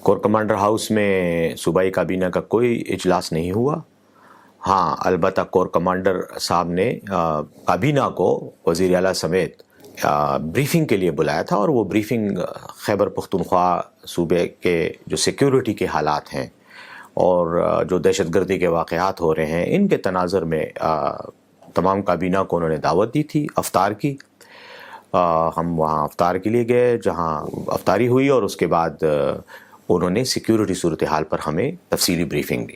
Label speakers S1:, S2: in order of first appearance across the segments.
S1: Corps commander house میں صوبائی کابینہ کا کوئی اجلاس نہیں ہوا. ہاں البتہ کور کمانڈر صاحب نے کابینہ کو وزیر اعلیٰ سمیت بریفنگ کے لیے بلایا تھا، اور وہ بریفنگ خیبر پختونخوا صوبے کے جو سیکیورٹی کے حالات ہیں اور جو دہشت گردی کے واقعات ہو رہے ہیں ان کے تناظر میں تمام کابینہ کو انہوں نے دعوت دی تھی افطار کی. ہم وہاں افطار کے لیے گئے جہاں افطاری ہوئی، اور اس کے بعد انہوں نے سیکیورٹی صورتحال پر ہمیں تفصیلی بریفنگ دی.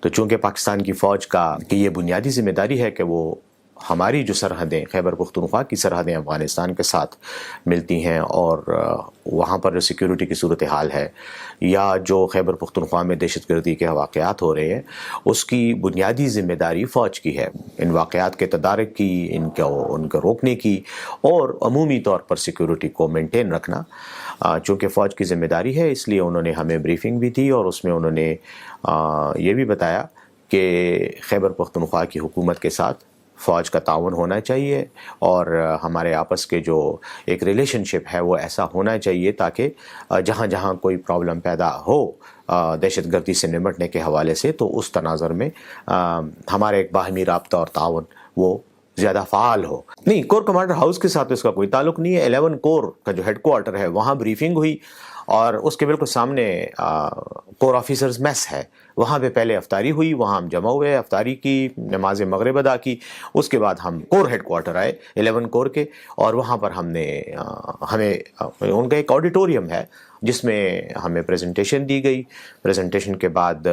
S1: تو چونکہ پاکستان کی فوج کی یہ بنیادی ذمہ داری ہے کہ وہ ہماری جو سرحدیں خیبر پختونخوا کی سرحدیں افغانستان کے ساتھ ملتی ہیں، اور وہاں پر جو سیکیورٹی کی صورتحال ہے یا جو خیبر پختونخوا میں دہشت گردی کے واقعات ہو رہے ہیں اس کی بنیادی ذمہ داری فوج کی ہے، ان واقعات کے تدارک کی، ان کو روکنے کی، اور عمومی طور پر سیکیورٹی کو مینٹین رکھنا. چونکہ فوج کی ذمہ داری ہے اس لیے انہوں نے ہمیں بریفنگ بھی دی، اور اس میں انہوں نے یہ بھی بتایا کہ خیبر پختونخوا کی حکومت کے ساتھ فوج کا تعاون ہونا چاہیے، اور ہمارے آپس کے جو ایک ریلیشن شپ ہے وہ ایسا ہونا چاہیے تاکہ جہاں جہاں کوئی پرابلم پیدا ہو دہشت گردی سے نمٹنے کے حوالے سے تو اس تناظر میں ہمارے ایک باہمی رابطہ اور تعاون وہ زیادہ فعال ہو. نہیں، کور کمانڈر ہاؤس کے ساتھ اس کا کوئی تعلق نہیں ہے. 11 کور کا جو ہیڈ کوارٹر ہے وہاں بریفنگ ہوئی، اور اس کے بالکل سامنے کور آفیسرز میس ہے، وہاں پہ پہلے افطاری ہوئی، وہاں ہم جمع ہوئے، افطاری کی، نماز مغرب ادا کی. اس کے بعد ہم کور ہیڈ کوارٹر آئے 11 کور کے، اور وہاں پر ہمیں ان کا ایک آڈیٹوریم ہے جس میں ہمیں پریزنٹیشن دی گئی. پریزنٹیشن کے بعد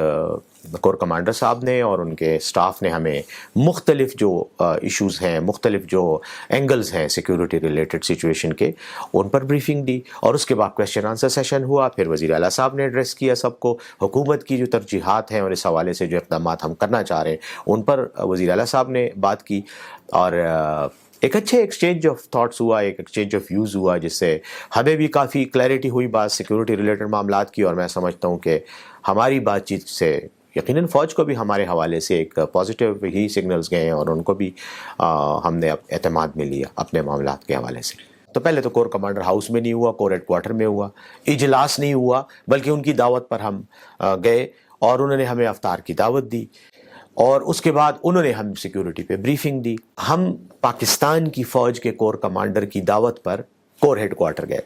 S1: کور کمانڈر صاحب نے اور ان کے سٹاف نے ہمیں مختلف جو ایشوز ہیں، مختلف جو اینگلز ہیں سیکیورٹی ریلیٹڈ سچویشن کے، ان پر بریفنگ دی. اور اس کے بعد کویسچن آنسر سیشن ہوا. پھر وزیر اعلیٰ صاحب نے ایڈریس کیا سب کو، حکومت کی جو ترجیحات ہیں اور اس حوالے سے جو اقدامات ہم کرنا چاہ رہے ہیں ان پر وزیر اعلیٰ صاحب نے بات کی، اور ایک اچھے ایکسچینج آف تھاٹس ہوا، ایک ایکسچینج آف ویوز ہوا، جس سے ہمیں بھی کافی کلیئرٹی ہوئی بات سیکیورٹی ریلیٹڈ معاملات کی. اور میں سمجھتا ہوں کہ ہماری بات چیت سے یقیناً فوج کو بھی ہمارے حوالے سے ایک پازیٹیو ہی سگنلز گئے ہیں، اور ان کو بھی ہم نے اعتماد میں لیا اپنے معاملات کے حوالے سے. تو پہلے تو کور کمانڈر ہاؤس میں نہیں ہوا، کور ہیڈ کوارٹر میں ہوا، اجلاس نہیں ہوا، بلکہ ان کی دعوت پر ہم گئے اور انہوں نے ہمیں افطار کی دعوت دی، اور اس کے بعد انہوں نے ہم سیکیورٹی پہ بریفنگ دی. ہم پاکستان کی فوج کے کور کمانڈر کی دعوت پر کور ہیڈ کوارٹر گئے.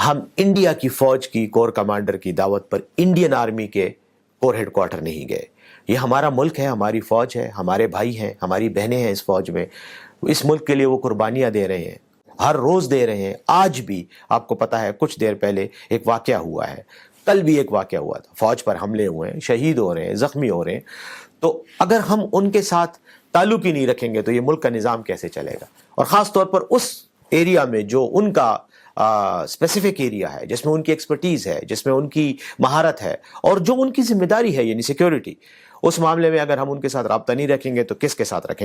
S1: ہم انڈیا کی فوج کی کور کمانڈر کی دعوت پر انڈین آرمی کے کور ہیڈ کوارٹر نہیں گئے. یہ ہمارا ملک ہے، ہماری فوج ہے، ہمارے بھائی ہیں، ہماری بہنیں ہیں اس فوج میں. اس ملک کے لیے وہ قربانیاں دے رہے ہیں، ہر روز دے رہے ہیں. آج بھی آپ کو پتہ ہے کچھ دیر پہلے ایک واقعہ ہوا ہے، کل بھی ایک واقعہ ہوا تھا، فوج پر حملے ہوئے ہیں، شہید ہو رہے ہیں، زخمی ہو رہے ہیں. تو اگر ہم ان کے ساتھ تعلق ہی نہیں رکھیں گے تو یہ ملک کا نظام کیسے چلے گا؟ اور خاص طور پر اس ایریا میں جو ان کا اسپیسیفک ایریا ہے، جس میں ان کی ایکسپرٹیز ہے، جس میں ان کی مہارت ہے، اور جو ان کی ذمہ داری ہے یعنی سیکیورٹی، اس معاملے میں اگر ہم ان کے ساتھ رابطہ نہیں رکھیں گے تو کس کے ساتھ رکھیں گے؟